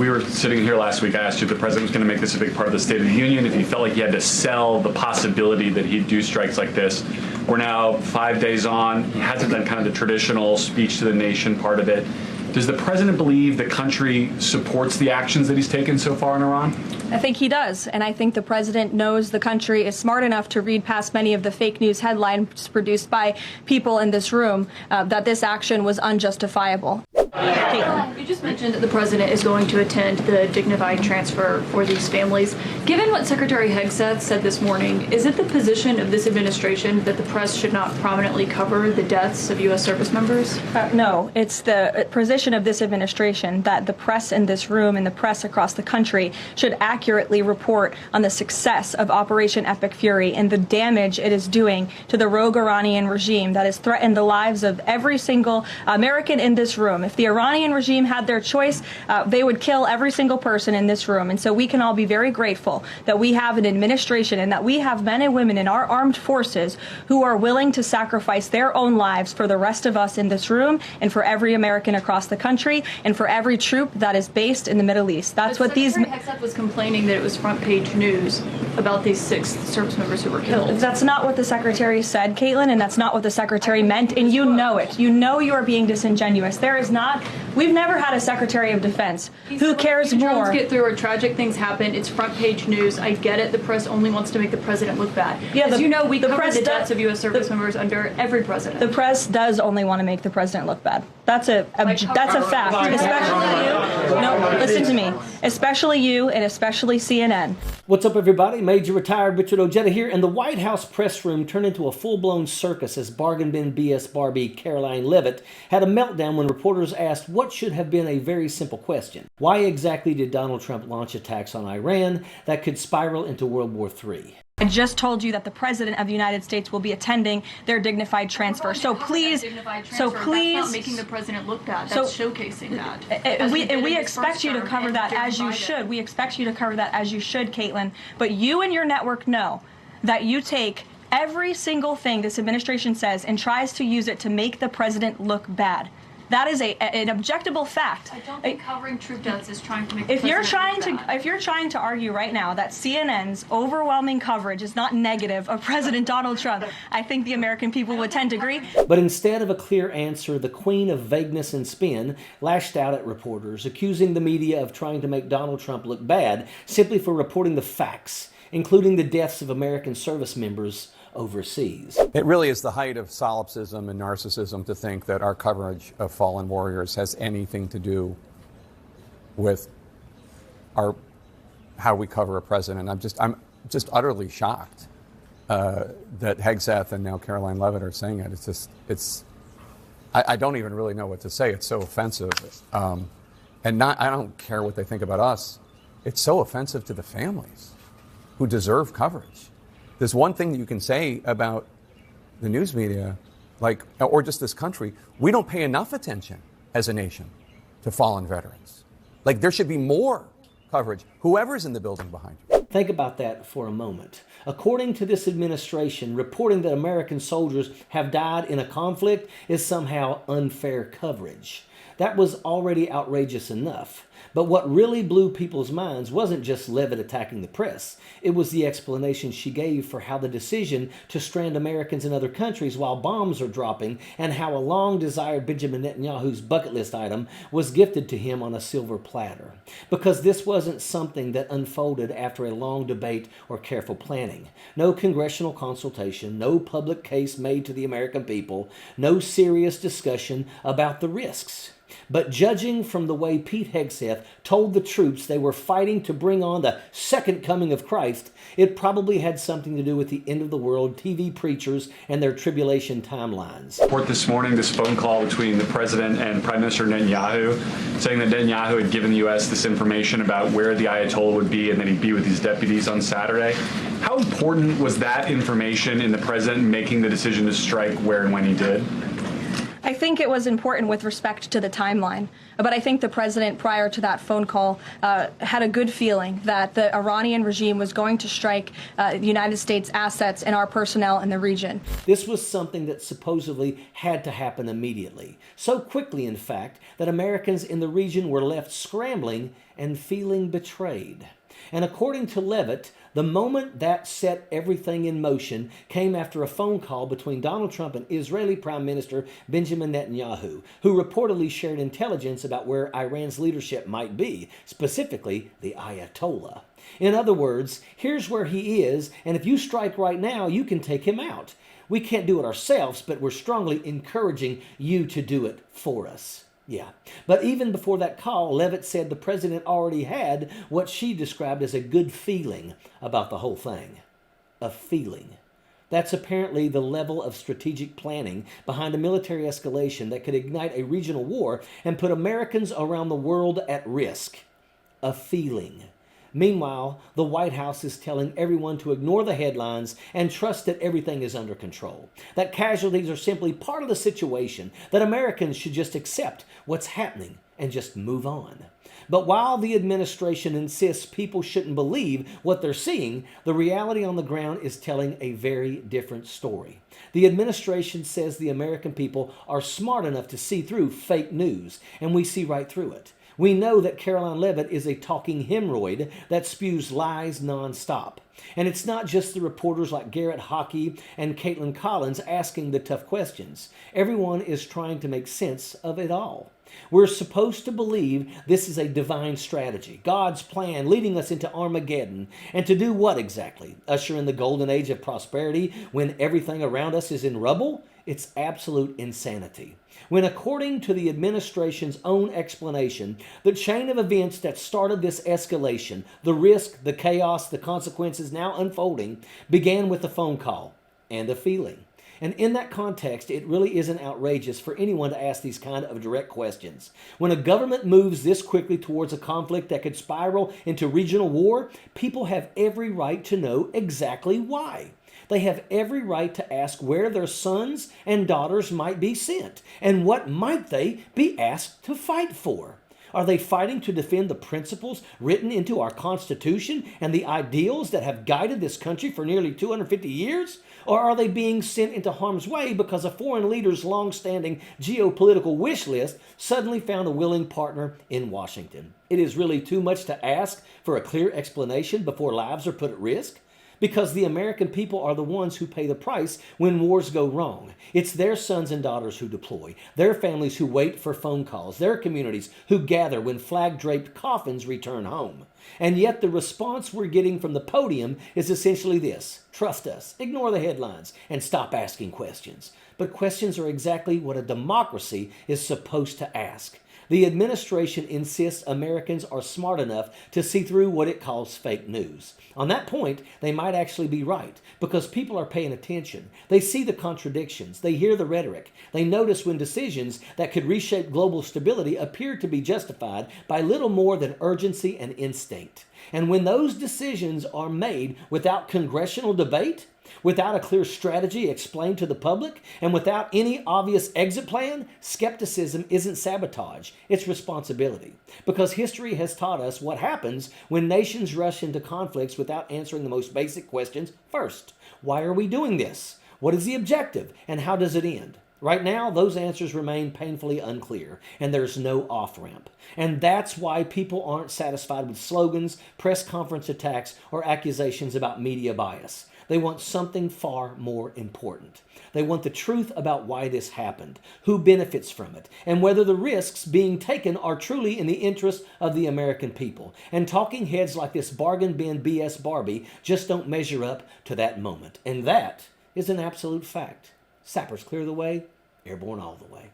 We were sitting here last week. I asked you if the president was going to make this a big part of the State of the Union, if he felt like he had to sell the possibility that he'd do strikes like this. We're now 5 days on. He hasn't done kind of the traditional speech to the nation part of it. Does the president believe the country supports the actions that he's taken so far in Iran? I think he does, and I think the president knows the country is smart enough to read past many of the fake news headlines produced by people in this room that this action was unjustifiable. You just mentioned that the president is going to attend the dignified transfer for these families. Given what Secretary Hegseth said this morning, is it the position of this administration that the press should not prominently cover the deaths of U.S. service members? No, it's the position of this administration that the press in this room and the press across the country should accurately report on the success of Operation Epic Fury and the damage it is doing to the rogue Iranian regime that has threatened the lives of every single American in this room. If the Iranian regime had their choice, they would kill every single person in this room. And so we can all be very grateful that we have an administration and that we have men and women in our armed forces who are willing to sacrifice their own lives for the rest of us in this room and for every American across the country and for every troop that is based in the Middle East. That's what these... Secretary Hegseth was complaining that it was front page news about these 6 service members who were killed. That's not what the secretary said, Caitlin, and that's not what the secretary meant, and you know it. You know you are being disingenuous. There is not... We've never had a Secretary of Defense who cares more. Drones get through or tragic things happen. It's front page news. I get it. The press only wants to make the president look bad. Yeah, as you know, we cover the deaths of U.S. service members under every president. The press does only want to make the president look bad. That's a fact. Especially you. No, listen to me. Especially you and especially CNN. What's up, everybody? Major Retired Richard Ojeda here, and the White House press room turned into a full-blown circus as bargain bin BS Barbie Karoline Leavitt had a meltdown when reporters asked what should have been a very simple question. Why exactly did Donald Trump launch attacks on Iran that could spiral into World War III? I just told you that the President of the United States will be attending their dignified transfer. So please, that's not making the president look bad. That's showcasing that. We expect you to cover that as you should. We expect you to cover that as you should, Caitlin. But you and your network know that you take every single thing this administration says and tries to use it to make the president look bad. That is an objectable fact. I don't think covering troop deaths is trying to make the if you're trying look bad. If you're trying to argue right now that CNN's overwhelming coverage is not negative of President Donald Trump, I think the American people would tend to agree. But instead of a clear answer, the queen of vagueness and spin lashed out at reporters, accusing the media of trying to make Donald Trump look bad simply for reporting the facts, including the deaths of American service members overseas. It really is the height of solipsism and narcissism to think that our coverage of fallen warriors has anything to do with how we cover a president. I'm just utterly shocked that Hegseth and now Karoline Leavitt are saying it. I don't even really know what to say. It's so offensive, and I don't care what they think about us. It's so offensive to the families who deserve coverage. There's one thing that you can say about the news media, or just this country. We don't pay enough attention as a nation to fallen veterans. There should be more coverage, whoever's in the building behind you. Think about that for a moment. According to this administration, reporting that American soldiers have died in a conflict is somehow unfair coverage. That was already outrageous enough. But what really blew people's minds wasn't just Leavitt attacking the press. It was the explanation she gave for how the decision to strand Americans in other countries while bombs are dropping and how a long-desired Benjamin Netanyahu's bucket list item was gifted to him on a silver platter. Because this wasn't something that unfolded after a long debate or careful planning. No congressional consultation, no public case made to the American people, no serious discussion about the risks. But judging from the way Pete Hegseth told the troops they were fighting to bring on the second coming of Christ, it probably had something to do with the end of the world TV preachers and their tribulation timelines. Report this morning, this phone call between the president and Prime Minister Netanyahu, saying that Netanyahu had given the U.S. this information about where the Ayatollah would be and that he'd be with his deputies on Saturday. How important was that information in the president making the decision to strike where and when he did? I think it was important with respect to the timeline, but I think the president, prior to that phone call, had a good feeling that the Iranian regime was going to strike the United States assets and our personnel in the region. This was something that supposedly had to happen immediately. So quickly, in fact, that Americans in the region were left scrambling and feeling betrayed. And according to Leavitt, the moment that set everything in motion came after a phone call between Donald Trump and Israeli Prime Minister Benjamin Netanyahu, who reportedly shared intelligence about where Iran's leadership might be, specifically the Ayatollah. In other words, here's where he is, and if you strike right now, you can take him out. We can't do it ourselves, but we're strongly encouraging you to do it for us. Yeah, but even before that call, Leavitt said the president already had what she described as a good feeling about the whole thing. A feeling. That's apparently the level of strategic planning behind a military escalation that could ignite a regional war and put Americans around the world at risk. A feeling. Meanwhile, the White House is telling everyone to ignore the headlines and trust that everything is under control, that casualties are simply part of the situation, that Americans should just accept what's happening and just move on. But while the administration insists people shouldn't believe what they're seeing, the reality on the ground is telling a very different story. The administration says the American people are smart enough to see through fake news, and we see right through it. We know that Karoline Leavitt is a talking hemorrhoid that spews lies nonstop. And it's not just the reporters like Garrett Hockey and Caitlin Collins asking the tough questions. Everyone is trying to make sense of it all. We're supposed to believe this is a divine strategy, God's plan leading us into Armageddon. And to do what exactly? Usher in the golden age of prosperity when everything around us is in rubble? It's absolute insanity. When, according to the administration's own explanation, the chain of events that started this escalation, the risk, the chaos, the consequences now unfolding, began with a phone call and a feeling. And in that context, it really isn't outrageous for anyone to ask these kind of direct questions. When a government moves this quickly towards a conflict that could spiral into regional war, people have every right to know exactly why. They have every right to ask where their sons and daughters might be sent, and what might they be asked to fight for. Are they fighting to defend the principles written into our Constitution and the ideals that have guided this country for nearly 250 years? Or are they being sent into harm's way because a foreign leader's long-standing geopolitical wish list suddenly found a willing partner in Washington? It is really too much to ask for a clear explanation before lives are put at risk. Because the American people are the ones who pay the price when wars go wrong. It's their sons and daughters who deploy, their families who wait for phone calls, their communities who gather when flag-draped coffins return home. And yet the response we're getting from the podium is essentially this: trust us, ignore the headlines, and stop asking questions. But questions are exactly what a democracy is supposed to ask. The administration insists Americans are smart enough to see through what it calls fake news. On that point, they might actually be right, because people are paying attention. They see the contradictions. They hear the rhetoric. They notice when decisions that could reshape global stability appear to be justified by little more than urgency and instinct. And when those decisions are made without congressional debate, without a clear strategy explained to the public, and without any obvious exit plan, skepticism isn't sabotage, it's responsibility. Because history has taught us what happens when nations rush into conflicts without answering the most basic questions first. Why are we doing this? What is the objective? And how does it end? Right now, those answers remain painfully unclear, and there's no off-ramp. And that's why people aren't satisfied with slogans, press conference attacks, or accusations about media bias. They want something far more important. They want the truth about why this happened, who benefits from it, and whether the risks being taken are truly in the interest of the American people. And talking heads like this bargain bin BS Barbie just don't measure up to that moment. And that is an absolute fact. Sappers clear the way, airborne all the way.